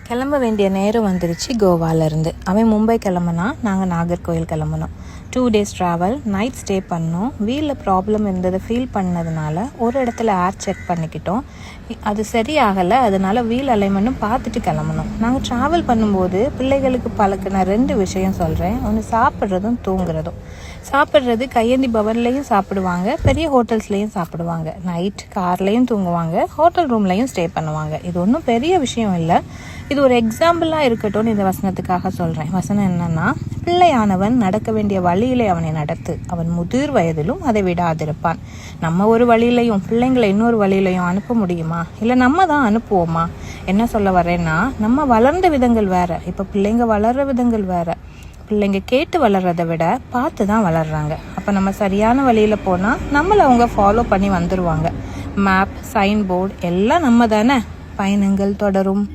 கிளம்ப வேண்டிய நேரம் வந்துருச்சு கோவாலேருந்து. அவன் மும்பை கிளம்புனா, நாங்கள் நாகர்கோயில் கிளம்புனோம். 2 days ட்ராவல், நைட் ஸ்டே பண்ணோம். வீலில் ப்ராப்ளம் இருந்ததை ஃபீல் பண்ணதுனால ஒரு இடத்துல ஏர் செக் பண்ணிக்கிட்டோம். அது சரியாகலை, அதனால வீல் அலைன்மெண்ட்டும் பார்த்துட்டு கிளம்பணும். நாங்கள் ட்ராவல் பண்ணும்போது பிள்ளைகளுக்கு பழக்கின 2 விஷயம் சொல்கிறேன். ஒன்று சாப்பிட்றதும் தூங்குறதும். சாப்பிட்றது கையேந்தி பவன்லேயும் சாப்பிடுவாங்க, பெரிய ஹோட்டல்ஸ்லேயும் சாப்பிடுவாங்க. நைட் கார்லேயும் தூங்குவாங்க, ஹோட்டல் ரூம்லேயும் ஸ்டே பண்ணுவாங்க. இது ஒன்றும் பெரிய விஷயம் இல்லை. இது ஒரு எக்ஸாம்பிளாக இருக்கட்டும்னு இந்த வசனத்துக்காக சொல்கிறேன். வசனம் என்னன்னா, பிள்ளையானவன் நடக்க வேண்டிய வழியிலே அவனை நடத்து, அவன் முதிர் வயதிலும் அதை விடாதிருப்பான். நம்ம ஒரு வழியிலையும் பிள்ளைங்களை இன்னொரு வழியிலையும் அனுப்ப முடியுமா? இல்லை நம்ம தான் அனுப்புவோமா? என்ன சொல்ல வரேன்னா, நம்ம வளர்ந்த விதங்கள் வேற, இப்போ பிள்ளைங்க வளர்ற விதங்கள் வேற. பிள்ளைங்க கேட்டு வளர்றதை விட பார்த்து தான் வளர்றாங்க. அப்போ நம்ம சரியான வழியில் போனால் நம்மளை அவங்க ஃபாலோ பண்ணி வந்துடுவாங்க. மேப், சைன் போர்டு எல்லாம் நம்ம தானே. பயணங்கள் தொடரும்.